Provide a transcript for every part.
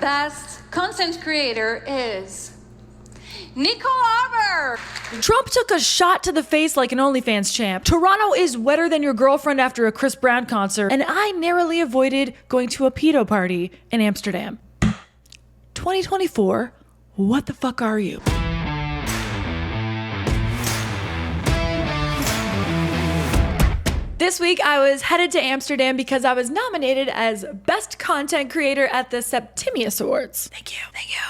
best content creator is Nicole Arbour. Trump took a shot to the face like an OnlyFans champ. Toronto is wetter than your girlfriend after a Chris Brown concert. And I narrowly avoided going to a Pedo party in Amsterdam. 2024, what the fuck are you? This week, I was headed to Amsterdam because I was nominated as Best Content Creator at the Septimius Awards. Thank you.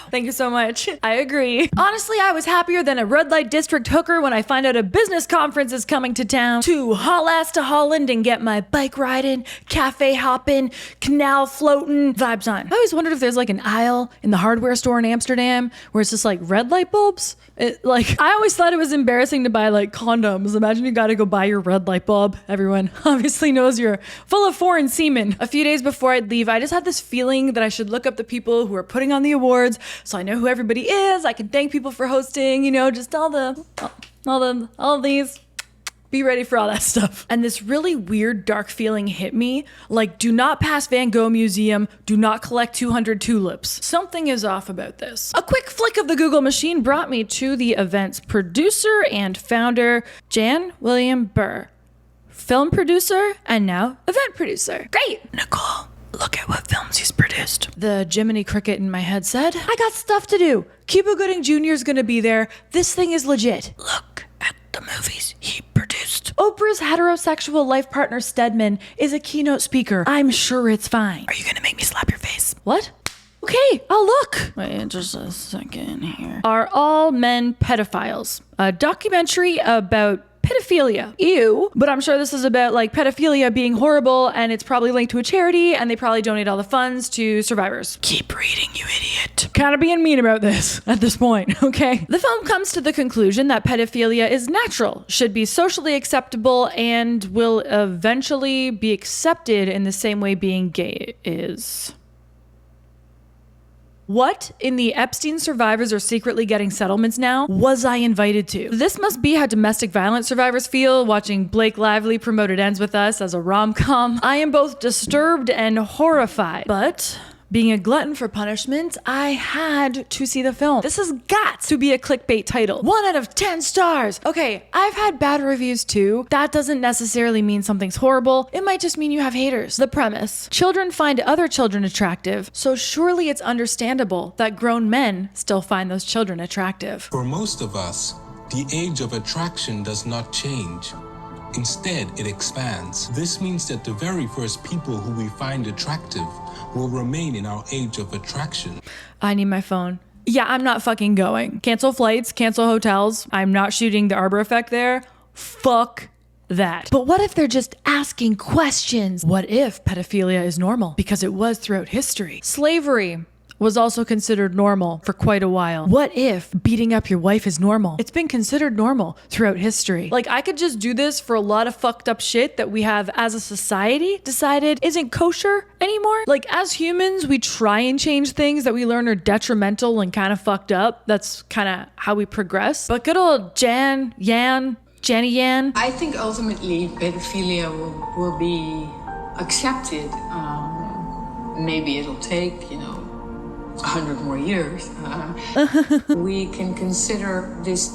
Thank you so much. I agree. Honestly, I was happier than a red light district hooker when I find out a business conference is coming to town to haul ass to Holland and get my bike riding, cafe hopping, canal floating vibes on. I always wondered if there's like an aisle in the hardware store in Amsterdam where it's just like red light bulbs. I always thought it was embarrassing to buy like condoms. Imagine you gotta go buy your red light bulb. Everyone obviously knows you're full of foreign semen. A few days before I'd leave, I just had this feeling that I should look up the people who are putting on the awards so I know who everybody is. I can thank people for hosting, just all these. Be ready for all that stuff. And this really weird dark feeling hit me, like do not pass Van Gogh Museum, do not collect 200 tulips. Something is off about this. A quick flick of the Google machine brought me to the event's producer and founder, Jan-Willem Burr. Film producer and now event producer. Great! Nicole, look at what films he's produced. The Jiminy Cricket in my head said, I got stuff to do. Cuba Gooding Jr. is gonna be there. This thing is legit. Look at the movies he produced. Oprah's heterosexual life partner Stedman is a keynote speaker. I'm sure it's fine. Are you gonna make me slap your face? What? Okay, I'll look. Wait just a second here. Are all men pedophiles? A documentary about pedophilia. Ew. But I'm sure this is about like pedophilia being horrible and it's probably linked to a charity and they probably donate all the funds to survivors. Keep reading, you idiot. Kind of being mean about this at this point, okay? The film comes to the conclusion that pedophilia is natural, should be socially acceptable, and will eventually be accepted in the same way being gay is. What in the Epstein survivors are secretly getting settlements now was I invited to? This must be how domestic violence survivors feel watching Blake Lively promote It Ends With Us as a rom-com. I am both disturbed and horrified, but being a glutton for punishment, I had to see the film. This has got to be a clickbait title. 1 out of 10 stars. Okay, I've had bad reviews too. That doesn't necessarily mean something's horrible. It might just mean you have haters. The premise: children find other children attractive, so surely it's understandable that grown men still find those children attractive. For most of us, the age of attraction does not change. Instead, it expands. This means that the very first people who we find attractive will remain in our age of attraction. I need my phone. Yeah, I'm not fucking going. Cancel flights, cancel hotels. I'm not shooting the Arbour effect there. Fuck that. But what if they're just asking questions? What if pedophilia is normal? Because it was throughout history. Slavery was also considered normal for quite a while. What if beating up your wife is normal? It's been considered normal throughout history. Like, I could just do this for a lot of fucked up shit that we have as a society decided isn't kosher anymore. Like, as humans, we try and change things that we learn are detrimental and kind of fucked up. That's kind of how we progress. But good old Jenny Yan. I think ultimately pedophilia will be accepted. Maybe it'll take, 100 more years. We can consider this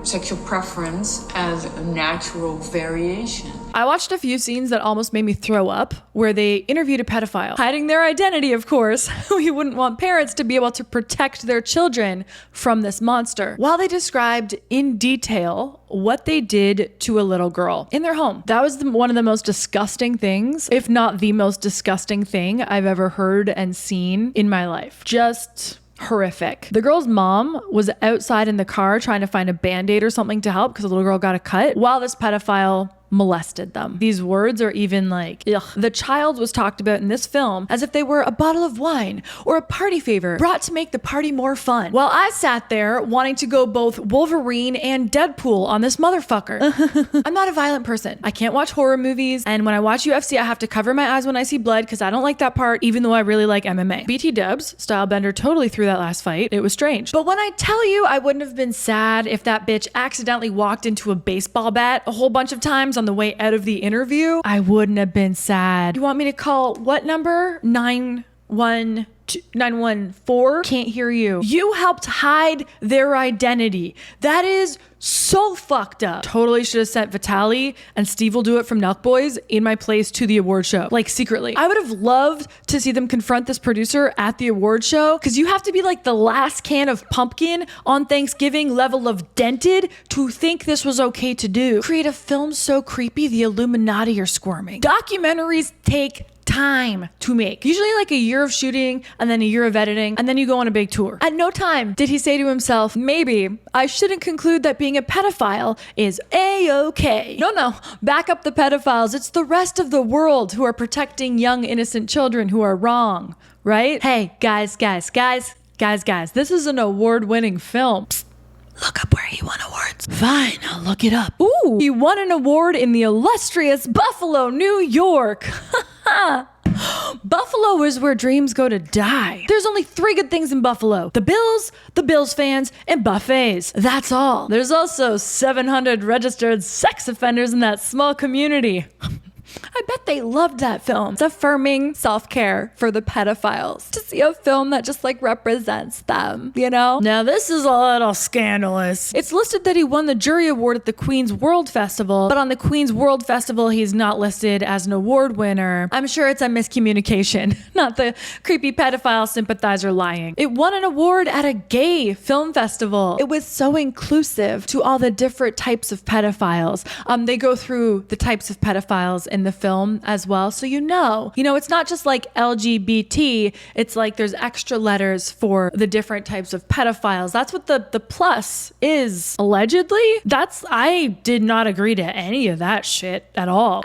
sexual preference as a natural variation. I watched a few scenes that almost made me throw up, where they interviewed a pedophile, hiding their identity, of course. We wouldn't want parents to be able to protect their children from this monster, while they described in detail what they did to a little girl in their home. That was one of the most disgusting things, if not the most disgusting thing I've ever heard and seen in my life. Just horrific. The girl's mom was outside in the car trying to find a Band-Aid or something to help because the little girl got a cut while this pedophile molested them. These words are even like, ugh. The child was talked about in this film as if they were a bottle of wine or a party favor brought to make the party more fun. While I sat there wanting to go both Wolverine and Deadpool on this motherfucker. I'm not a violent person. I can't watch horror movies, and when I watch UFC, I have to cover my eyes when I see blood because I don't like that part, even though I really like MMA. BT Dubs, Stylebender, totally threw that last fight. It was strange. But when I tell you I wouldn't have been sad if that bitch accidentally walked into a baseball bat a whole bunch of times on the way out of the interview, I wouldn't have been sad. You want me to call what number? 912? 914, can't hear you. You helped hide their identity. That is so fucked up. Totally should have sent Vitaly and Steve Will Do It from Nelk Boys in my place to the award show, like secretly. I would have loved to see them confront this producer at the award show, because you have to be like the last can of pumpkin on Thanksgiving level of dented to think this was okay to do. Create a film so creepy the Illuminati are squirming. Documentaries take time to make. Usually like a year of shooting and then a year of editing, and then you go on a big tour. At no time did he say to himself, maybe I shouldn't conclude that being a pedophile is a-okay. No, back up the pedophiles. It's the rest of the world who are protecting young innocent children who are wrong, right? Hey, guys, this is an award-winning film. Psst. Look up where he won awards. Fine, I'll look it up. Ooh, he won an award in the illustrious Buffalo, New York. Buffalo is where dreams go to die. There's only 3 good things in Buffalo: the Bills fans, and buffets. That's all. There's also 700 registered sex offenders in that small community. I bet they loved that film. It's affirming self-care for the pedophiles to see a film that just like represents them, you know? Now this is a little scandalous. It's listed that he won the jury award at the Queen's World Festival, but on the Queen's World Festival, he's not listed as an award winner. I'm sure it's a miscommunication, not the creepy pedophile sympathizer lying. It won an award at a gay film festival. It was so inclusive to all the different types of pedophiles. They go through the types of pedophiles in the film as well, so you know it's not just like LGBT, it's like there's extra letters for the different types of pedophiles. That's what the plus is, allegedly. I did not agree to any of that shit at all.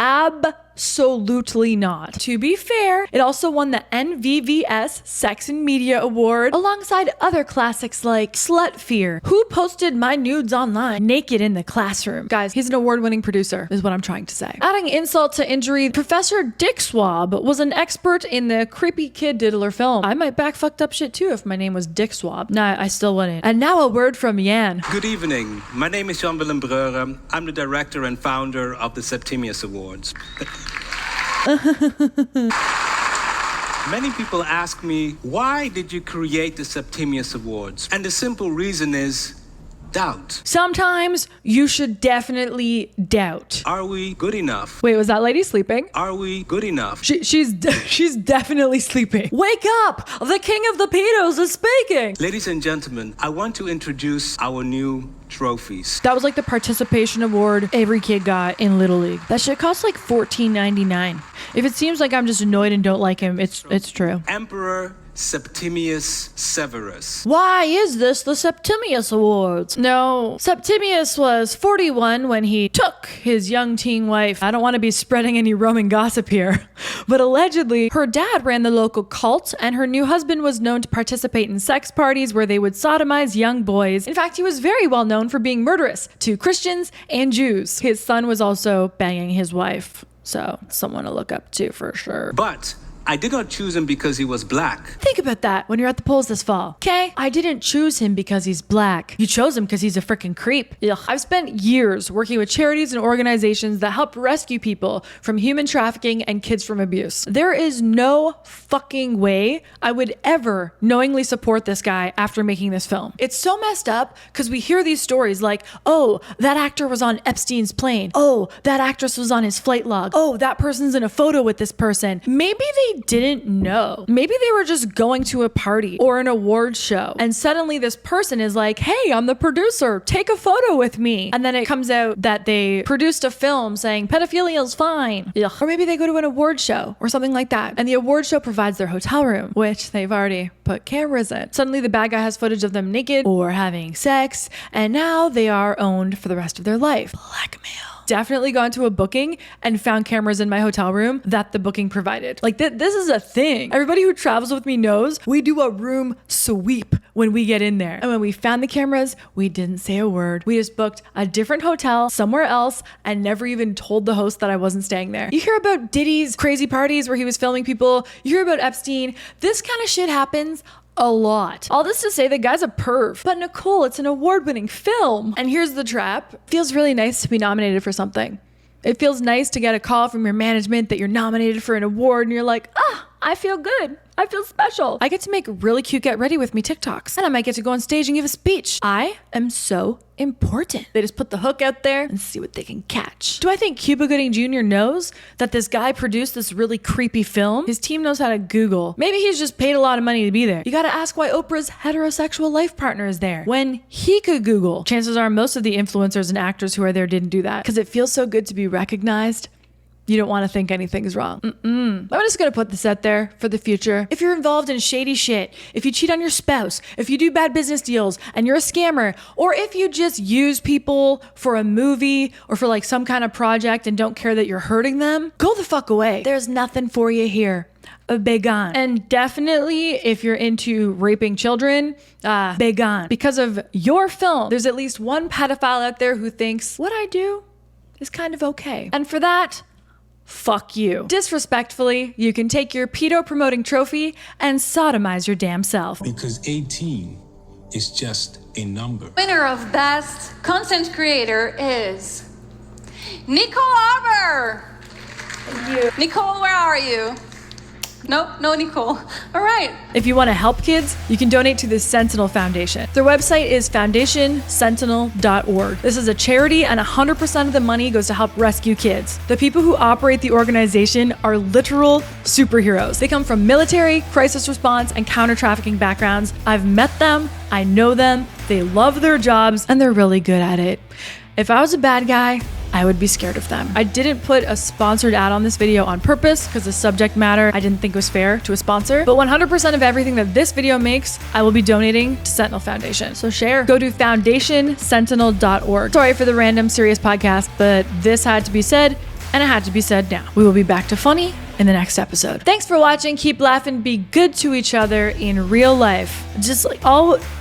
Absolutely not. To be fair, it also won the NVVS Sex and Media Award alongside other classics like Slut Fear, Who Posted My Nudes Online, Naked in the Classroom. Guys, he's an award-winning producer, is what I'm trying to say. Adding insult to injury, Professor Dick Swab was an expert in the creepy kid diddler film. I might back fucked up shit too if my name was Dick Swab. Nah, I still wouldn't. And now a word from Jan. Good evening. My name is Jan-Willem. I'm the director and founder of the Septimius Awards. Many people ask me, why did you create the Septimius Awards? And the simple reason is doubt. Sometimes you should definitely doubt. Are we good enough? Wait, was that lady sleeping? Are we good enough? She's definitely sleeping. Wake up! The king of the pedos is speaking! Ladies and gentlemen, I want to introduce our new trophies. That was like the participation award every kid got in Little League. That shit costs like $14.99. If it seems like I'm just annoyed and don't like him, it's true. Emperor Septimius Severus. Why is this the Septimius Awards? No, Septimius was 41 when he took his young teen wife. I don't want to be spreading any Roman gossip here, but allegedly her dad ran the local cult and her new husband was known to participate in sex parties where they would sodomize young boys. In fact, he was very well known for being murderous to Christians and Jews. His son was also banging his wife, so someone to look up to for sure. But I did not choose him because he was black. Think about that when you're at the polls this fall. Okay? I didn't choose him because he's black. You chose him because he's a freaking creep. Ugh. I've spent years working with charities and organizations that help rescue people from human trafficking and kids from abuse. There is no fucking way I would ever knowingly support this guy after making this film. It's so messed up because we hear these stories like, oh, that actor was on Epstein's plane. Oh, that actress was on his flight log. Oh, that person's in a photo with this person. Maybe they didn't know. Maybe they were just going to a party or an award show and suddenly this person is like, hey, I'm the producer, take a photo with me. And then it comes out that they produced a film saying pedophilia is fine. Ugh. Or maybe they go to an award show or something like that. And the award show provides their hotel room, which they've already put cameras in. Suddenly the bad guy has footage of them naked or having sex, and now they are owned for the rest of their life. Blackmail. Definitely gone to a booking and found cameras in my hotel room that the booking provided. Like this is a thing. Everybody who travels with me knows we do a room sweep when we get in there. And when we found the cameras, we didn't say a word. We just booked a different hotel somewhere else and never even told the host that I wasn't staying there. You hear about Diddy's crazy parties where he was filming people. You hear about Epstein. This kind of shit happens a lot. All this to say, the guy's a perv. But Nicole, it's an award-winning film. And here's the trap. It feels really nice to be nominated for something. It feels nice to get a call from your management that you're nominated for an award and you're like, I feel good. I feel special. I get to make really cute get ready with me TikToks. And I might get to go on stage and give a speech. I am so important. They just put the hook out there and see what they can catch. Do I think Cuba Gooding Jr. knows that this guy produced this really creepy film? His team knows how to Google. Maybe he's just paid a lot of money to be there. You gotta ask why Oprah's heterosexual life partner is there when he could Google. Chances are most of the influencers and actors who are there didn't do that because it feels so good to be recognized. You don't want to think anything's wrong. I'm just going to put this out there for the future. If you're involved in shady shit, if you cheat on your spouse, if you do bad business deals and you're a scammer, or if you just use people for a movie or for like some kind of project and don't care that you're hurting them, go the fuck away. There's nothing for you here. Be gone. And definitely if you're into raping children, be gone. Because of your film, there's at least one pedophile out there who thinks what I do is kind of okay. And for that, fuck you. Disrespectfully, you can take your pedo promoting trophy and sodomize your damn self. Because 18 is just a number. Winner of Best Content Creator is Nicole Arbour. Thank you. Nicole, where are you? Nope, no Nicole. All right. If you want to help kids, you can donate to the Sentinel Foundation. Their website is foundationsentinel.org. This is a charity and 100% of the money goes to help rescue kids. The people who operate the organization are literal superheroes. They come from military, crisis response, and counter-trafficking backgrounds. I've met them, I know them, they love their jobs, and they're really good at it. If I was a bad guy, I would be scared of them. I didn't put a sponsored ad on this video on purpose because the subject matter I didn't think was fair to a sponsor, but 100% of everything that this video makes, I will be donating to Sentinel Foundation. So share. Go to foundationsentinel.org. Sorry for the random serious podcast, but this had to be said, and it had to be said now. We will be back to funny in the next episode. Thanks for watching. Keep laughing. Be good to each other in real life. Just like,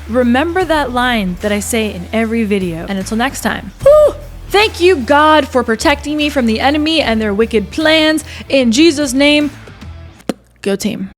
remember that line that I say in every video. And until next time. Woo! Thank you, God, for protecting me from the enemy and their wicked plans. In Jesus' name, go team.